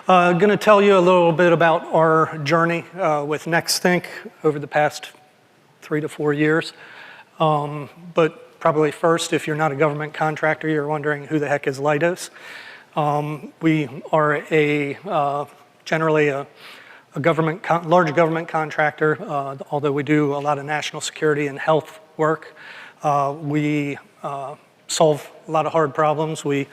Going to tell you a little bit about our journey with NextThink over the past 3 to 4 years. But probably first, if you're not a government contractor, you're wondering who the heck is Leidos. We are generally a large government contractor, although we do a lot of national security and health work. We solve a lot of hard problems. We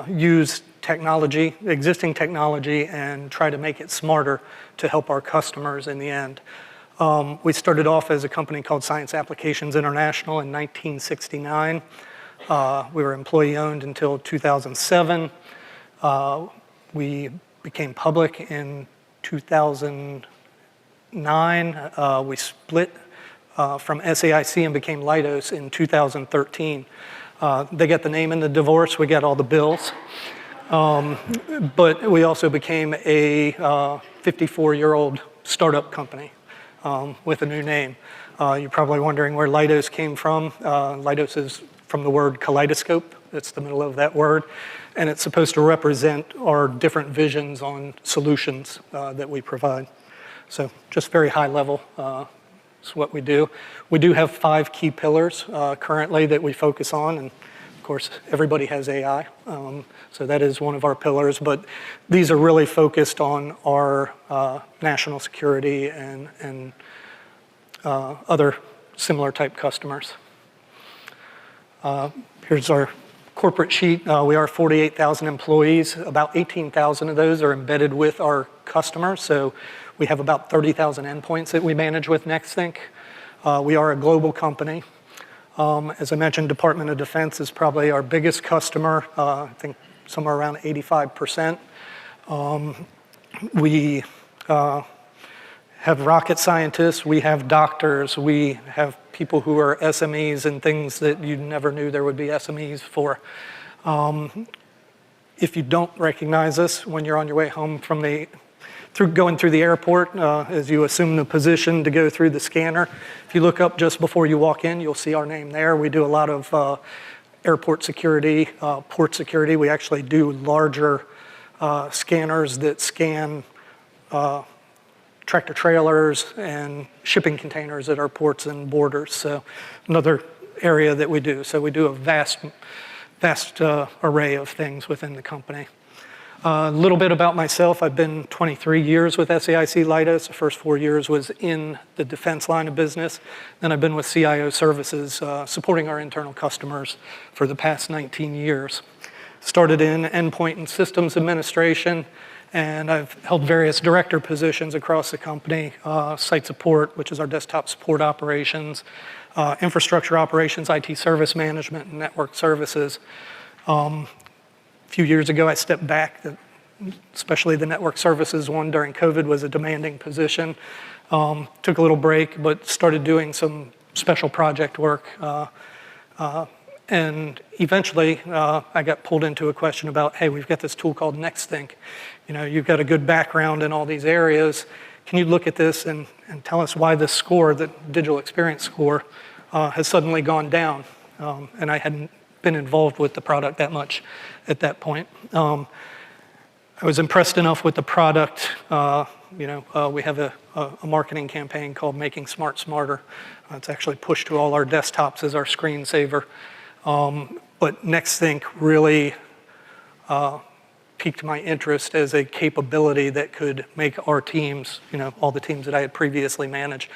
use existing technology, and try to make it smarter to help our customers in the end. We started off as a company called Science Applications International in 1969. We were employee-owned until 2007. We became public in 2009. We split from SAIC and became Leidos in 2013. They got the name in the divorce, we got all the bills. But we also became a 54-year-old startup company with a new name. You're probably wondering where Leidos came from. Leidos is from the word kaleidoscope. It's the middle of that word. And it's supposed to represent our different visions on solutions that we provide. So just very high level is what we do. We do have 5 key pillars currently that we focus on. And of course, everybody has AI. So that is one of our pillars. But these are really focused on our national security and other similar type customers. Here's our corporate sheet. We are 48,000 employees. About 18,000 of those are embedded with our customers. So we have about 30,000 endpoints that we manage with NextThink. We are a global company. As I mentioned, Department of Defense is probably our biggest customer. I think somewhere around 85%. We have rocket scientists, we have doctors, we have people who are SMEs and things that you never knew there would be SMEs for. If you don't recognize us when you're on your way home from going through the airport, as you assume the position to go through the scanner, if you look up just before you walk in, you'll see our name there. We do a lot of airport security, port security. We actually do larger scanners that scan tractor trailers and shipping containers at our ports and borders. So another area that we do. So we do a vast array of things within the company. A little bit about myself. I've been 23 years with SAIC Leidos. The first 4 years was in the defense line of business. Then I've been with CIO Services, supporting our internal customers for the past 19 years. Started in endpoint and systems administration, and I've held various director positions across the company, site support, which is our desktop support operations, infrastructure operations, IT service management, and network services. A few years ago, I stepped back, especially the network services one during COVID was a demanding position. Took a little break, but started doing some special project work. And eventually, I got pulled into a question about, hey, we've got this tool called NextThink. You know, you've got a good background in all these areas. Can you look at this and tell us why this score, the digital experience score, has suddenly gone down? And I hadn't been involved with the product that much at that point. I was impressed enough with the product. We have a marketing campaign called Making Smart Smarter. It's actually pushed to all our desktops as our screensaver. But NextThink really piqued my interest as a capability that could make our teams, all the teams that I had previously managed,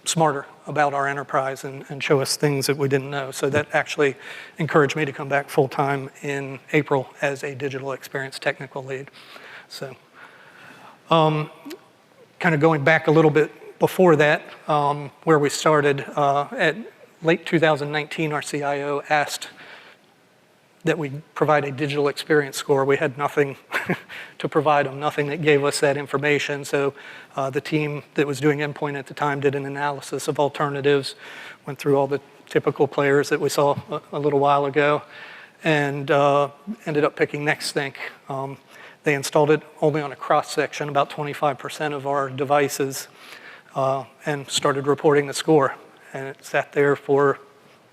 smarter about our enterprise and show us things that we didn't know. So that actually encouraged me to come back full-time in April as a digital experience technical lead. So kind of going back a little bit before that, where we started, at late 2019, our CIO asked that we provide a digital experience score. We had nothing to provide them, nothing that gave us that information. So the team that was doing endpoint at the time did an analysis of alternatives, went through all the typical players that we saw a little while ago, and ended up picking NextThink. They installed it only on a cross-section, about 25% of our devices, and started reporting the score. And it sat there for a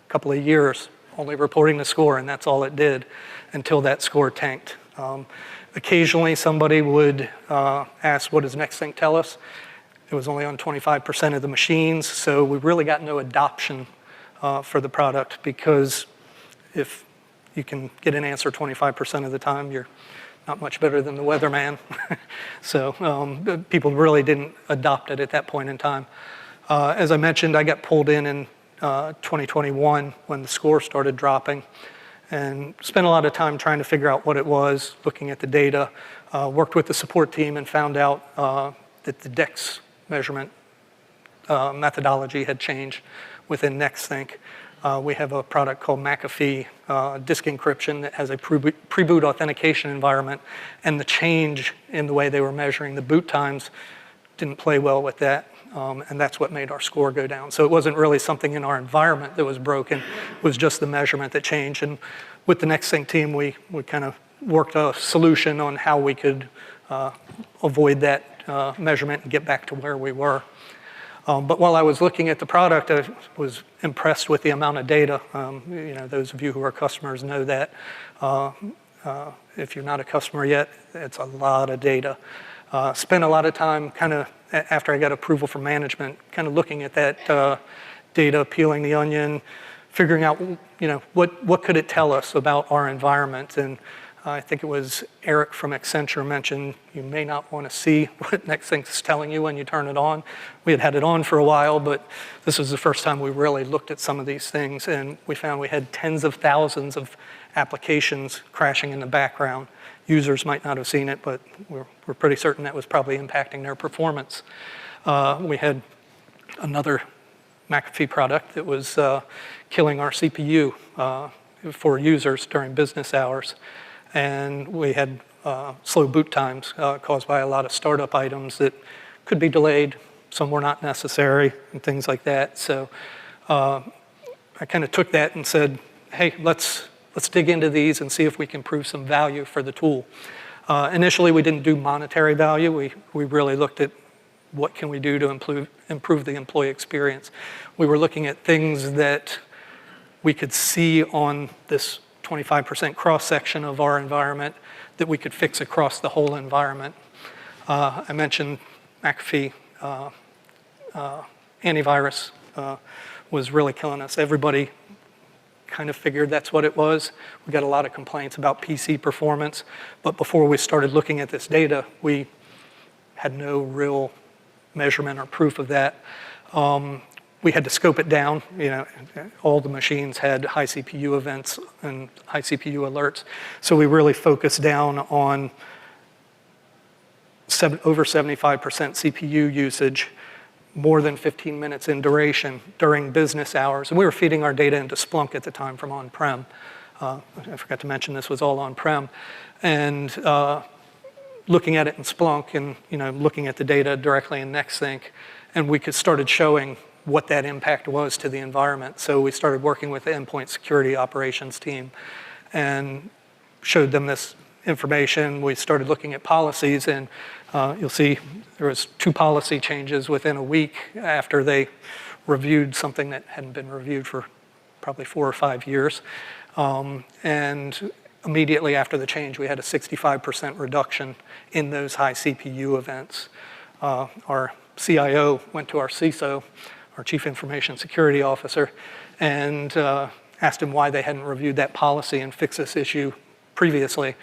couple of years, only reporting the score, and that's all it did until that score tanked. Occasionally, somebody would ask, what does NextSync tell us? It was only on 25% of the machines, so we really got no adoption for the product, because if you can get an answer 25% of the time, you're not much better than the weatherman. So people really didn't adopt it at that point in time. As I mentioned, I got pulled in 2021 when the score started dropping, and spent a lot of time trying to figure out what it was, looking at the data, worked with the support team and found out that the DEX measurement methodology had changed within NextSync. We have a product called McAfee disk encryption that has a pre-boot authentication environment, and the change in the way they were measuring the boot times didn't play well with that, and that's what made our score go down. So it wasn't really something in our environment that was broken, it was just the measurement that changed. And with the NextSync team, we kind of worked a solution on how we could avoid that measurement and get back to where we were. But while I was looking at the product, I was impressed with the amount of data. Those of you who are customers know that. If you're not a customer yet, it's a lot of data. Spent a lot of time kind of, after I got approval from management, kind of looking at that data, peeling the onion, figuring out, what could it tell us about our environment. And I think it was Eric from Accenture mentioned you may not want to see what NextSync is telling you when you turn it on. We had it on for a while, but this was the first time we really looked at some of these things, and we found we had tens of thousands of applications crashing in the background. Users might not have seen it, but we're pretty certain that was probably impacting their performance. We had another McAfee product that was killing our CPU for users during business hours. And we had slow boot times caused by a lot of startup items that could be delayed. Some were not necessary and things like that. So I kind of took that and said, hey, let's dig into these and see if we can prove some value for the tool. Initially, we didn't do monetary value. We really looked at what can we do to improve the employee experience. We were looking at things that we could see on this 25% cross-section of our environment that we could fix across the whole environment. I mentioned McAfee antivirus was really killing us. Everybody kind of figured that's what it was. We got a lot of complaints about PC performance, but before we started looking at this data, we had no real measurement or proof of that. We had to scope it down. All the machines had high CPU events and high CPU alerts. So we really focused down on over 75% CPU usage, more than 15 minutes in duration during business hours. And we were feeding our data into Splunk at the time from on-prem. I forgot to mention this was all on-prem. And looking at it in Splunk and looking at the data directly in NextSync, and we started showing what that impact was to the environment. So we started working with the endpoint security operations team and showed them this information. We started looking at policies, and you'll see there was 2 policy changes within a week after they reviewed something that hadn't been reviewed for probably 4 or 5 years. And immediately after the change, we had a 65% reduction in those high CPU events. Our CIO went to our CISO, our Chief Information Security Officer, and asked him why they hadn't reviewed that policy and fixed this issue previously.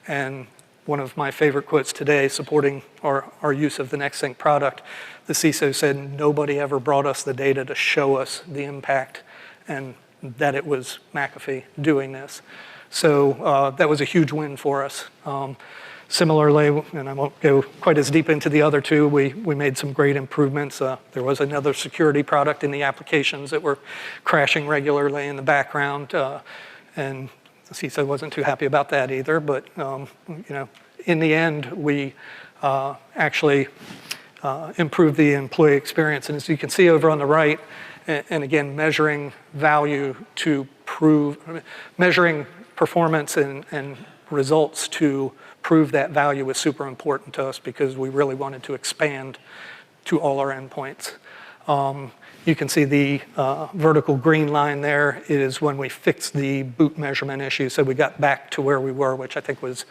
And one of my favorite quotes today, supporting our use of the NextSync product, the CISO said, nobody ever brought us the data to show us the impact and that it was McAfee doing this. So that was a huge win for us. Similarly, and I won't go quite as deep into the other 2, we made some great improvements. There was another security product in the applications that were crashing regularly in the background, and the CISO wasn't too happy about that either. But in the end, we actually improved the employee experience. And as you can see over on the right, and again, measuring value to measuring performance and results to prove that value was super important to us because we really wanted to expand to all our endpoints. You can see the vertical green line there is when we fixed the boot measurement issue. So we got back to where we were, which I think was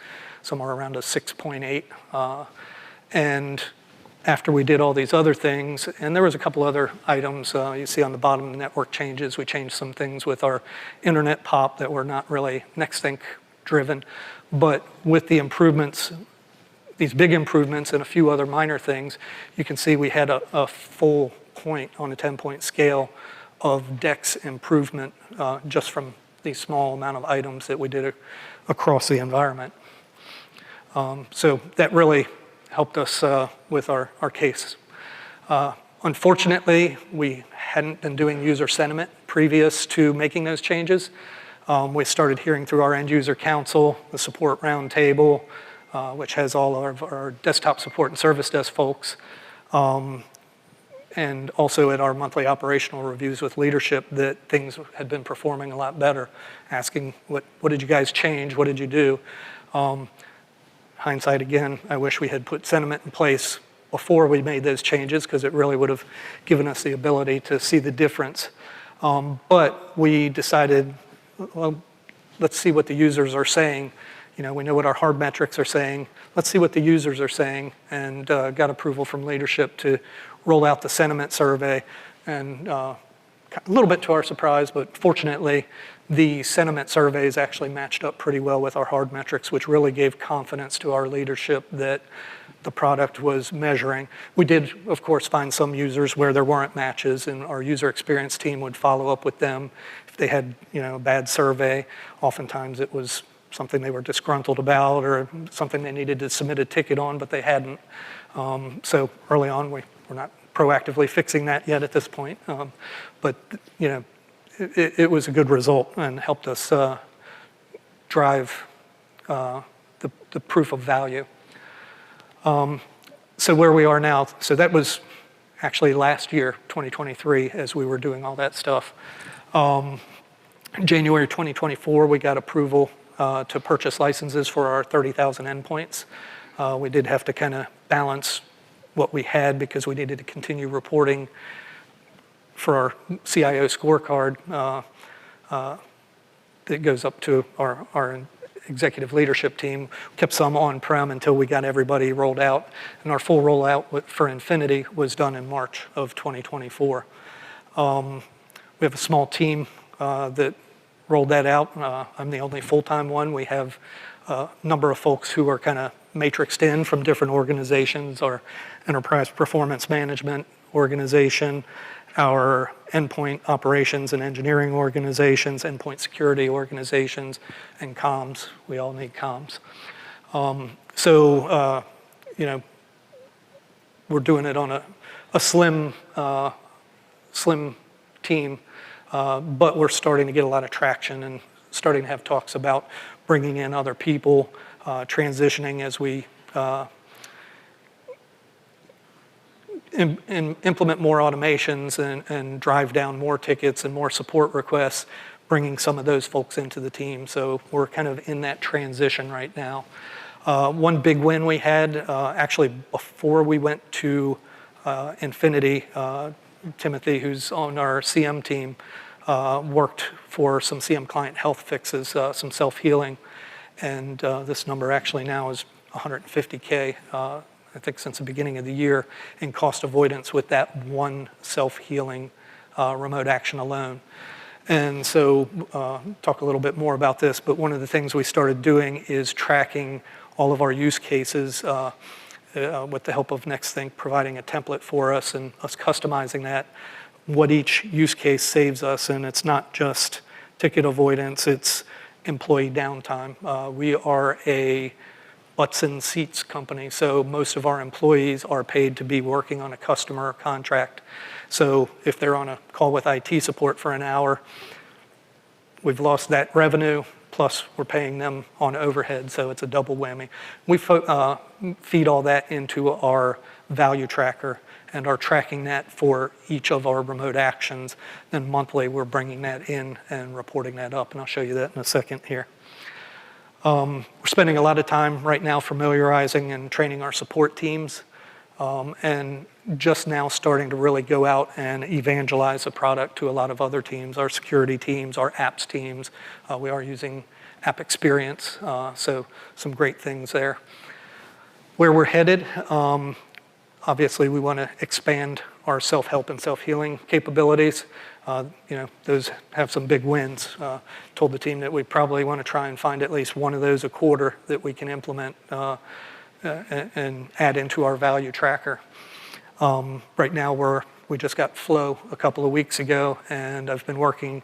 somewhere around a 6.8. And after we did all these other things, and there was a couple other items you see on the bottom, network changes. We changed some things with our internet POP that were not really NextThink driven. But with the improvements, these big improvements and a few other minor things, you can see we had a full point on a 10-point scale of DEX improvement just from these small amount of items that we did across the environment. So that really helped us with our case. Unfortunately, we hadn't been doing user sentiment previous to making those changes. We started hearing through our end user council, the support roundtable, which has all of our desktop support and service desk folks, and also at our monthly operational reviews with leadership, that things had been performing a lot better, asking what did you guys change, what did you do? Hindsight again, I wish we had put sentiment in place before we made those changes, because it really would have given us the ability to see the difference. But we decided, well, let's see what the users are saying. You know, we know what our hard metrics are saying. Let's see what the users are saying, and got approval from leadership to roll out the sentiment survey. And a little bit to our surprise, but fortunately, the sentiment surveys actually matched up pretty well with our hard metrics, which really gave confidence to our leadership that the product was measuring. We did, of course, find some users where there weren't matches, and our user experience team would follow up with them if they had, you know, a bad survey. Oftentimes it was something they were disgruntled about or something they needed to submit a ticket on, but they hadn't. So early on, we're not proactively fixing that yet at this point. But you know, it was a good result and helped us drive the proof of value. So where we are now, so that was actually last year, 2023, as we were doing all that stuff. January 2024, we got approval to purchase licenses for our 30,000 endpoints. We did have to kind of balance what we had because we needed to continue reporting for our CIO scorecard that goes up to our executive leadership team. We kept some on-prem until we got everybody rolled out, and our full rollout for Infinity was done in March of 2024. We have a small team that rolled that out. I'm the only full-time one. We have a number of folks who are kind of matrixed in from different organizations, our enterprise performance management organization, our endpoint operations and engineering organizations, endpoint security organizations, and comms. We all need comms. You know, we're doing it on a slim team, but we're starting to get a lot of traction and starting to have talks about bringing in other people, transitioning as we implement more automations and drive down more tickets and more support requests, bringing some of those folks into the team. So we're kind of in that transition right now. One big win we had, actually before we went to Infinity, Timothy, who's on our CM team, worked for some CM client health fixes, some self-healing. And this number actually now is $150K, I think since the beginning of the year, in cost avoidance with that one self-healing remote action alone. And so talk a little bit more about this, but one of the things we started doing is tracking all of our use cases with the help of NextThink, providing a template for us and us customizing that, what each use case saves us. And it's not just ticket avoidance, it's employee downtime. We are a butts in seats company, so most of our employees are paid to be working on a customer contract. So if they're on a call with IT support for an hour, we've lost that revenue, plus we're paying them on overhead, so it's a double whammy. We feed all that into our value tracker and are tracking that for each of our remote actions. Then monthly, we're bringing that in and reporting that up, and I'll show you that in a second here. We're spending a lot of time right now familiarizing and training our support teams, and just now starting to really go out and evangelize the product to a lot of other teams, our security teams, our apps teams. We are using app experience. So some great things there. Where we're headed, obviously we want to expand our self-help and self-healing capabilities. Those have some big wins. Told the team that we probably want to try and find at least one of those a quarter that we can implement and add into our value tracker. Right now we just got Flow a couple of weeks ago, and I've been working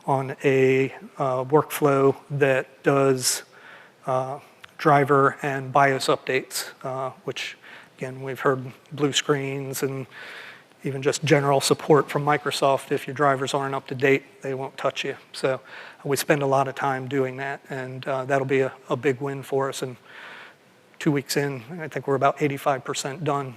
on a workflow that does driver and BIOS updates, which again, we've heard blue screens and even just general support from Microsoft. If your drivers aren't up to date, they won't touch you. So we spend a lot of time doing that, and that'll be a big win for us. And 2 weeks in, I think we're about 85% done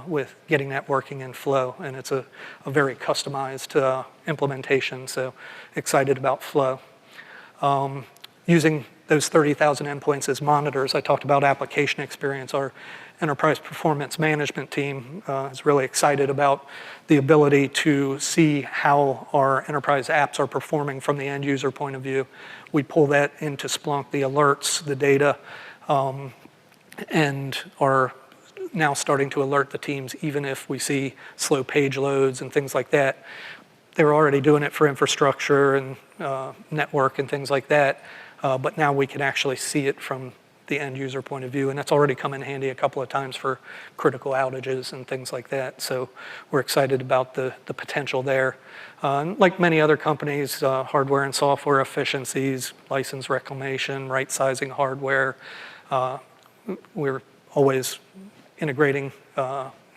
with getting that working in Flow, and it's a very customized implementation, so excited about Flow. Using those 30,000 endpoints as monitors, I talked about application experience. Our enterprise performance management team is really excited about the ability to see how our enterprise apps are performing from the end user point of view. We pull that into Splunk, the alerts, the data, and are now starting to alert the teams even if we see slow page loads and things like that. They were already doing it for infrastructure and network and things like that, but now we can actually see it from the end user point of view, and that's already come in handy a couple of times for critical outages and things like that. So we're excited about the potential there. Like many other companies, hardware and software efficiencies, license reclamation, right-sizing hardware. We're always integrating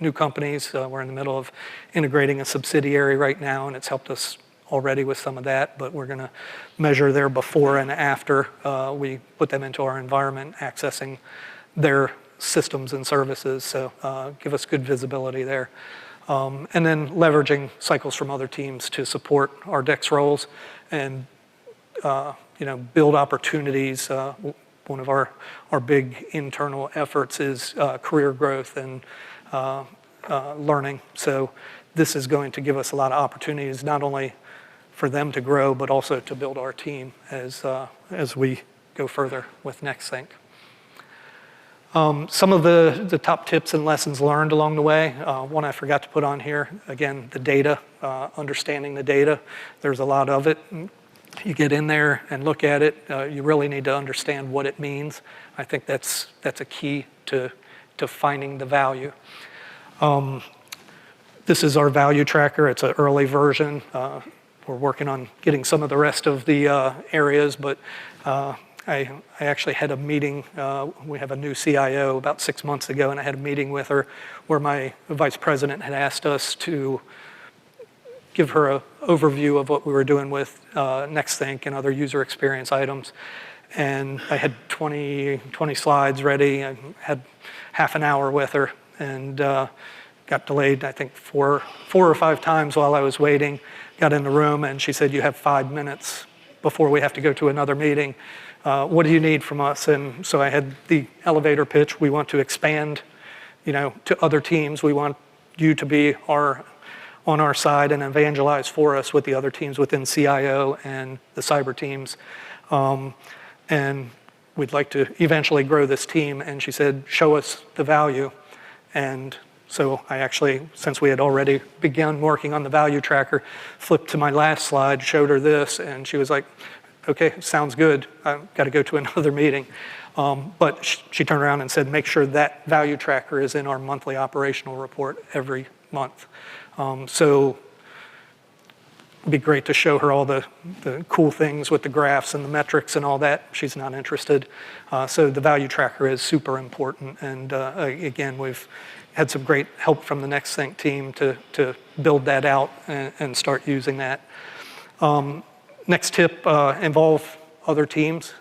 new companies. We're in the middle of integrating a subsidiary right now, and it's helped us already with some of that, but we're going to measure their before and after we put them into our environment, accessing their systems and services, so give us good visibility there. And then leveraging cycles from other teams to support our DEX roles and build opportunities. One of our big internal efforts is career growth and learning. So this is going to give us a lot of opportunities, not only for them to grow, but also to build our team as we go further with NextSync. Some of the top tips and lessons learned along the way. One I forgot to put on here, again, the data, understanding the data. There's a lot of it. You get in there and look at it, you really need to understand what it means. I think that's a key to finding the value. This is our value tracker. It's an early version. We're working on getting some of the rest of the areas, but I actually had a meeting. We have a new CIO about 6 months ago, and I had a meeting with her where my vice president had asked us to give her an overview of what we were doing with NextSync and other user experience items. And I had 20 slides ready. I had half an hour with her and got delayed, I think, four or five times while I was waiting. Got in the room and she said, "You have 5 minutes before we have to go to another meeting. What do you need from us?" And so I had the elevator pitch. We want to expand, to other teams. We want you to be on our side and evangelize for us with the other teams within CIO and the cyber teams. And we'd like to eventually grow this team. And she said, "Show us the value." And so I actually, since we had already begun working on the value tracker, flipped to my last slide, showed her this, and she was like, "Okay, sounds good. I've got to go to another meeting." But she turned around and said, "Make sure that value tracker is in our monthly operational report every month." So it'd be great to show her all the cool things with the graphs and the metrics and all that. She's not interested. So the value tracker is super important. And again, we've had some great help from the NextSync team to build that out and start using that. Next tip, involve other teams.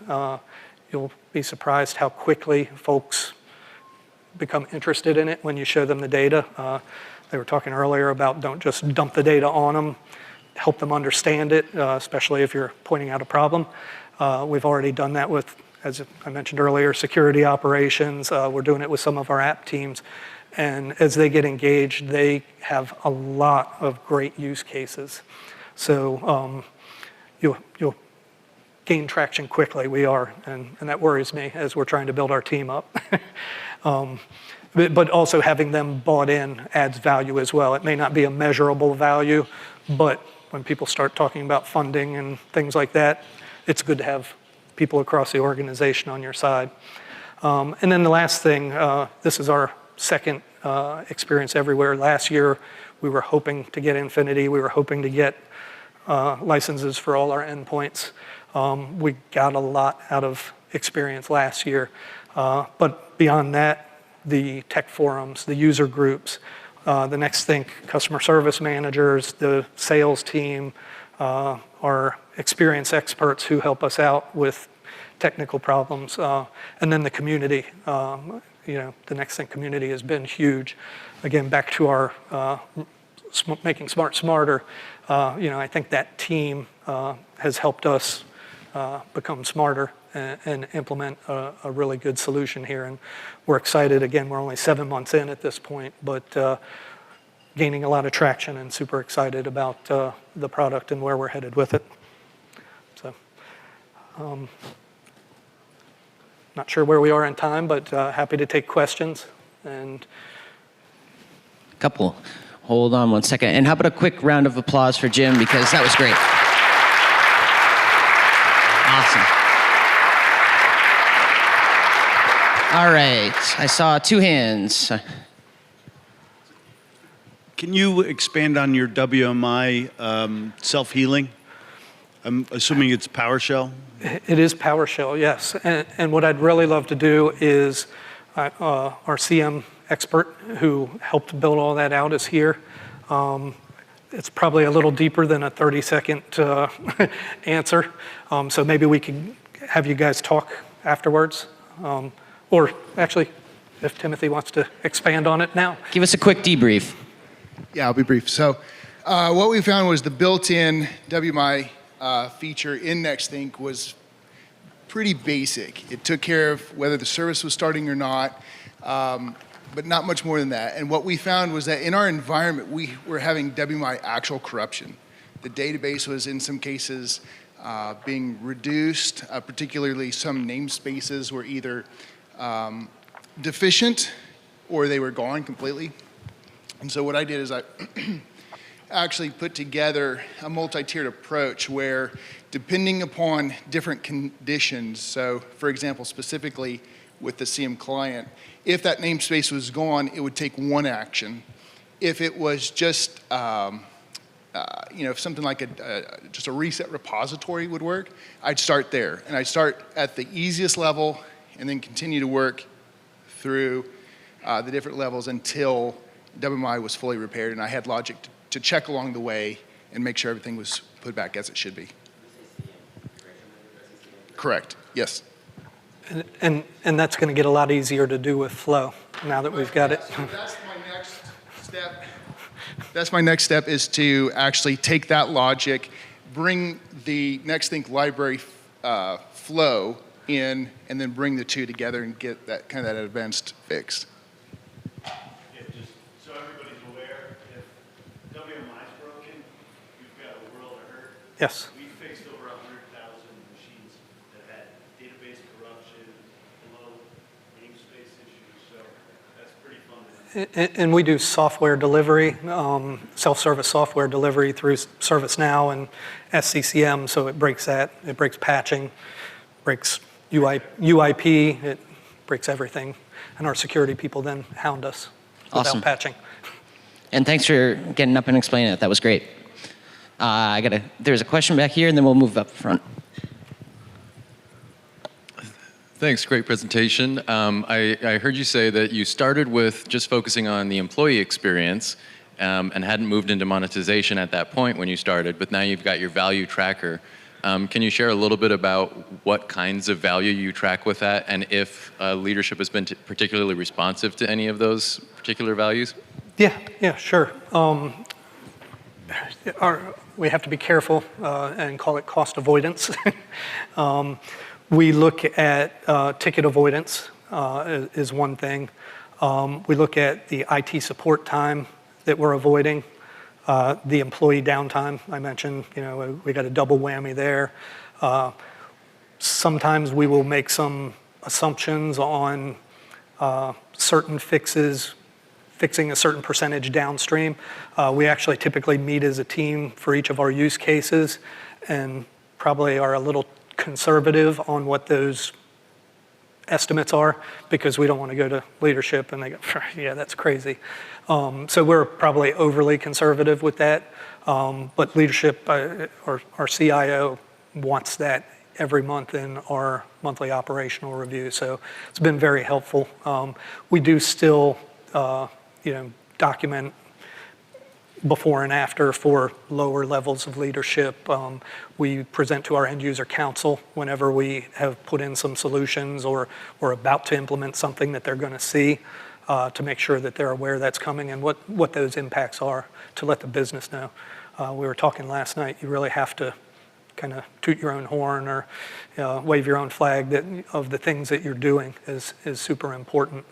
You'll be surprised how quickly folks become interested in it when you show them the data. They were talking earlier about don't just dump the data on them, help them understand it, especially if you're pointing out a problem. We've already done that with, as I mentioned earlier, security operations. We're doing it with some of our app teams. And as they get engaged, they have a lot of great use cases. So you'll gain traction quickly. We are, and that worries me as we're trying to build our team up. But also having them bought in adds value as well. It may not be a measurable value, but when people start talking about funding and things like that, it's good to have people across the organization on your side. And then the last thing, this is our second experience everywhere. Last year, we were hoping to get Infinity. We were hoping to get licenses for all our endpoints. We got a lot out of experience last year. But beyond that, the tech forums, the user groups, the Next Think customer service managers, the sales team, our experienced experts who help us out with technical problems, and then the community. The Next Think community has been huge. Again, back to our making smart smarter. I think that team has helped us become smarter and implement a really good solution here. And we're excited. Again, we're only 7 months in at this point, but gaining a lot of traction and super excited about the product and where we're headed with it. So, not sure where we are in time, but happy to take questions. And couple. Hold on one second. And how about a quick round of applause for Jim, because that was great. Awesome. All right, I saw 2 hands. Can you expand on your WMI self-healing? I'm assuming it's PowerShell? it is PowerShell, yes. And what I'd really love to do is our CM expert who helped build all that out is here. It's probably a little deeper than a 30-second answer. So maybe we can have you guys talk afterwards. Or actually, if Timothy wants to expand on it now. Give us a quick debrief. Yeah, I'll be brief. So what we found was the built-in WMI feature in NextThink was pretty basic. It took care of whether the service was starting or not, but not much more than that. And what we found was that in our environment, we were having WMI actual corruption. The database was in some cases being reduced, particularly some namespaces were either deficient or they were gone completely. And so what I did is I actually put together a multi-tiered approach where depending upon different conditions, so for example, specifically with the CM client, if that namespace was gone, it would take one action. If it was just, if something like just a reset repository would work, I'd start there. And I'd start at the easiest level and then continue to work through the different levels until WMI was fully repaired, and I had logic to check along the way and make sure everything was put back as it should be. Correct, yes. And that's going to get a lot easier to do with Flow now that we've got it. So that's my next step. That's my next step, is to actually take that logic, bring the NextThink library flow in, and then bring the two together and get that kind of that advanced fixed. Yeah, just so everybody's aware, if WMI's broken, you've got a world of hurt. Yes. We fixed over 100,000 machines that had database corruption, low namespace issues, so that's pretty fun. And we do software delivery, self-service software delivery through ServiceNow and SCCM, so it breaks that. It breaks patching, breaks UIP, it breaks everything. And our security people then hound us without patching. And thanks for getting up and explaining it. That was great. There's a question back here, and then we'll move up front. Thanks, great presentation. I heard you say that you started with just focusing on the employee experience and hadn't moved into monetization at that point when you started, but now you've got your value tracker. Can you share a little bit about what kinds of value you track with that, and if leadership has been particularly responsive to any of those particular values? Yeah, sure. We have to be careful and call it cost avoidance. We look at ticket avoidance is one thing. We look at the IT support time that we're avoiding. The employee downtime, I mentioned, we got a double whammy there. sometimes we will make some assumptions on certain fixes, fixing a certain percentage downstream. We actually typically meet as a team for each of our use cases and probably are a little conservative on what those estimates are because we don't want to go to leadership and they go, yeah, that's crazy. So we're probably overly conservative with that. But leadership or our CIO wants that every month in our monthly operational review. So it's been very helpful. We do still, document before and after for lower levels of leadership. We present to our end user council whenever we have put in some solutions or we're about to implement something that they're going to see to make sure that they're aware that's coming and what those impacts are to let the business know. We were talking last night, you really have to kind of toot your own horn or wave your own flag of the things that you're doing is super important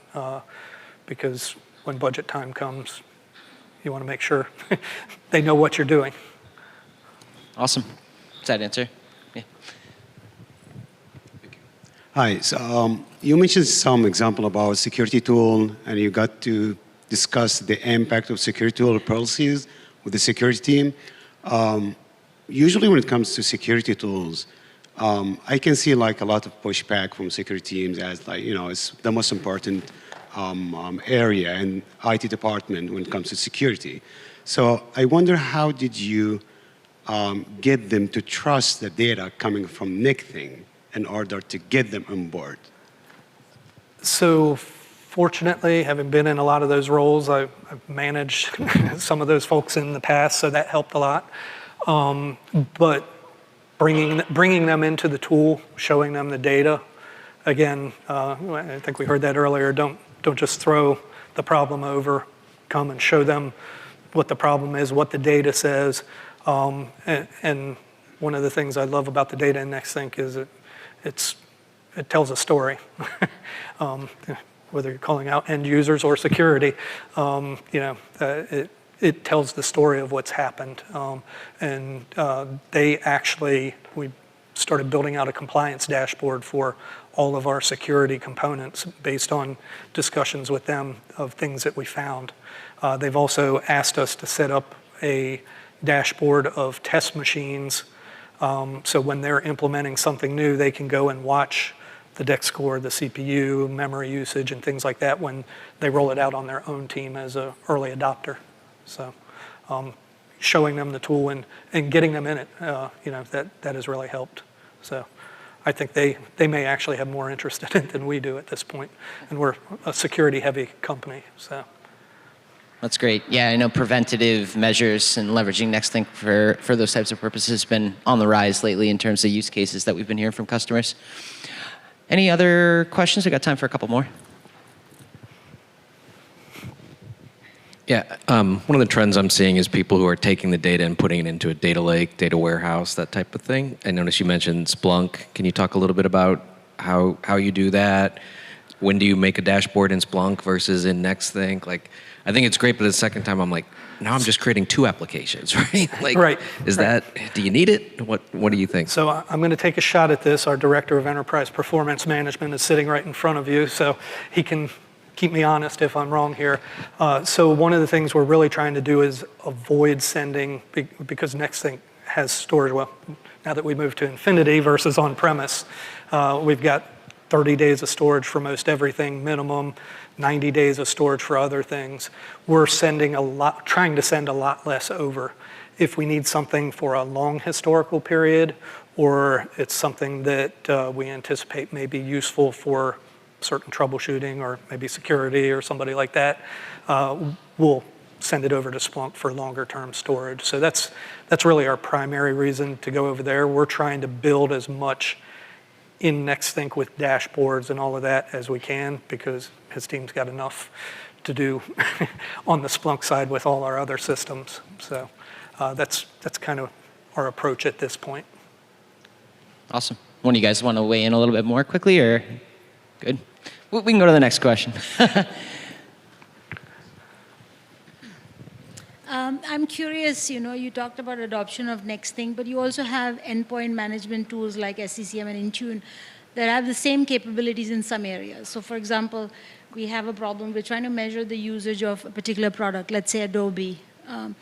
because when budget time comes, you want to make sure they know what you're doing. Awesome. Does that answer? Yeah. Hi. So you mentioned some example about security tool, and you got to discuss the impact of security tool policies with the security team. Usually, when it comes to security tools, I can see like a lot of pushback from security teams as like it's the most important area in IT department when it comes to security. So I wonder how did you get them to trust the data coming from NICTHing in order to get them on board? So fortunately, having been in a lot of those roles, I've managed some of those folks in the past, so that helped a lot. But bringing them into the tool, showing them the data, again, I think we heard that earlier, don't just throw the problem over, come and show them what the problem is, what the data says. And one of the things I love about the data in NextThink is it tells a story. Whether you're calling out end users or security, it tells the story of what's happened. And we started building out a compliance dashboard for all of our security components based on discussions with them of things that we found. They've also asked us to set up a dashboard of test machines so when they're implementing something new, they can go and watch the DEX score, the CPU, memory usage, and things like that when they roll it out on their own team as an early adopter. So showing them the tool and getting them in it, that has really helped. So I think they may actually have more interest in it than we do at this point. And we're a security-heavy company, so. That's great. Yeah, I know preventative measures and leveraging NextThink for those types of purposes has been on the rise lately in terms of use cases that we've been hearing from customers. Any other questions? We got time for a couple more. Yeah, one of the trends I'm seeing is people who are taking the data and putting it into a data lake, data warehouse, that type of thing. I noticed you mentioned Splunk. Can you talk a little bit about how you do that? When do you make a dashboard in Splunk versus in NextThink? Like, I think it's great, but the second time I'm like, now I'm just creating two applications, right? Like, right. Do you need it? What do you think? So I'm going to take a shot at this. Our Director of Enterprise Performance Management is sitting right in front of you, so he can keep me honest if I'm wrong here. So one of the things we're really trying to do is avoid sending, because NextThink has storage, well, now that we moved to Infinity versus on-premise, we've got 30 days of storage for most everything minimum, 90 days of storage for other things. We're trying to send a lot less over. If we need something for a long historical period, or it's something that we anticipate may be useful for certain troubleshooting or maybe security or somebody like that, we'll send it over to Splunk for longer term storage. So that's really our primary reason to go over there. We're trying to build as much in NextThink with dashboards and all of that as we can because his team's got enough to do on the Splunk side with all our other systems. So that's kind of our approach at this point. Awesome. One of you guys want to weigh in a little bit more quickly, or good? We can go to the next question. I'm curious, you talked about adoption of NextThink, but you also have endpoint management tools like SCCM and Intune that have the same capabilities in some areas. So for example, we have a problem, we're trying to measure the usage of a particular product, let's say Adobe. And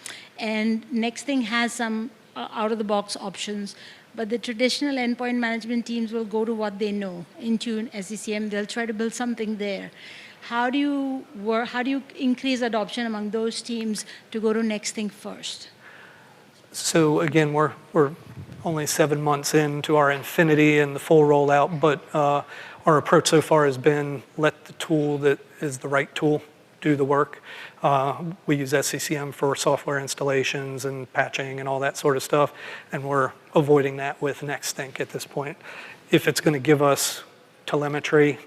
NextThink has some out-of-the-box options, but the traditional endpoint management teams will go to what they know, Intune, SCCM, they'll try to build something there. How do you increase adoption among those teams to go to NextThink first? So again, we're only 7 months into our Infinity and the full rollout, but our approach so far has been let the tool that is the right tool do the work. We use SCCM for software installations and patching and all that sort of stuff, and we're avoiding that with NextThink at this point. If it's going to give us telemetry,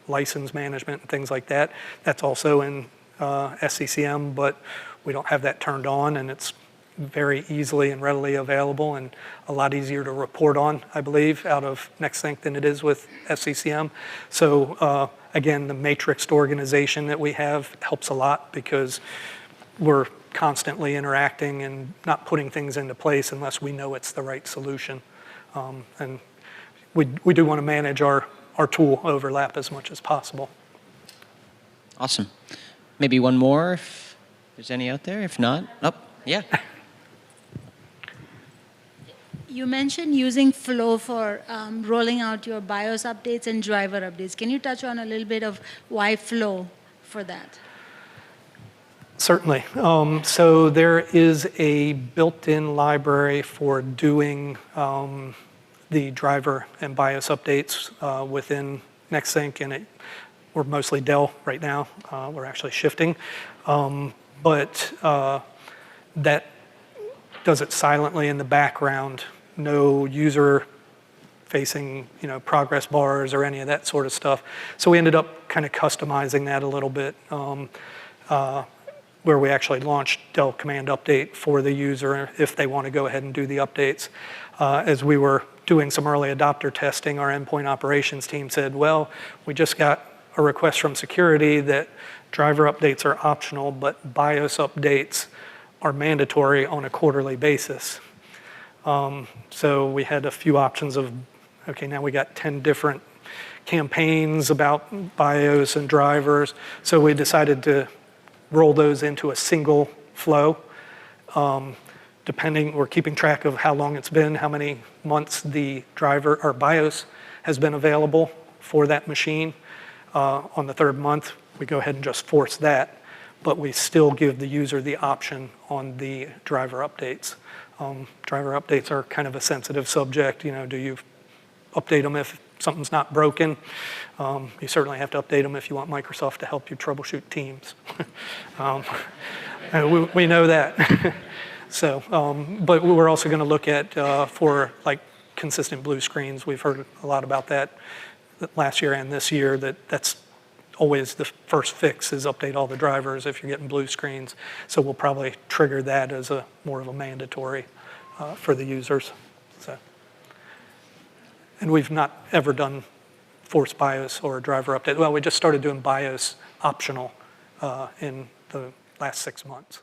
license management and things like that, that's also in SCCM, but we don't have that turned on, and it's very easily and readily available and a lot easier to report on, I believe, out of NextThink than it is with SCCM. So again, the matrixed organization that we have helps a lot because we're constantly interacting and not putting things into place unless we know it's the right solution. And we do want to manage our tool overlap as much as possible. Awesome. Maybe one more if there's any out there. If not, yeah. You mentioned using Flow for rolling out your BIOS updates and driver updates. Can you touch on a little bit of why Flow for that? Certainly. So there is a built-in library for doing the driver and BIOS updates within NextThink, and we're mostly Dell right now. We're actually shifting. But that does it silently in the background. No user-facing, progress bars or any of that sort of stuff. So we ended up kind of customizing that a little bit, where we actually launched Dell Command Update for the user if they want to go ahead and do the updates. As we were doing some early adopter testing, our endpoint operations team said, well, we just got a request from security that driver updates are optional, but BIOS updates are mandatory on a quarterly basis. So we had a few options of, okay, now we got 10 different campaigns about BIOS and drivers. So we decided to roll those into a single flow. We're keeping track of how long it's been, how many months the driver or BIOS has been available for that machine. On the 3rd month, we go ahead and just force that, but we still give the user the option on the driver updates. Driver updates are kind of a sensitive subject. Do you update them if something's not broken? You certainly have to update them if you want Microsoft to help you troubleshoot Teams. We know that. So, but we're also going to look at for like consistent blue screens. We've heard a lot about that last year and this year. That's always the first fix is update all the drivers if you're getting blue screens. So we'll probably trigger that as more of a mandatory for the users. So, and we've not ever done force BIOS or driver update. Well, we just started doing BIOS optional in the last 6 months.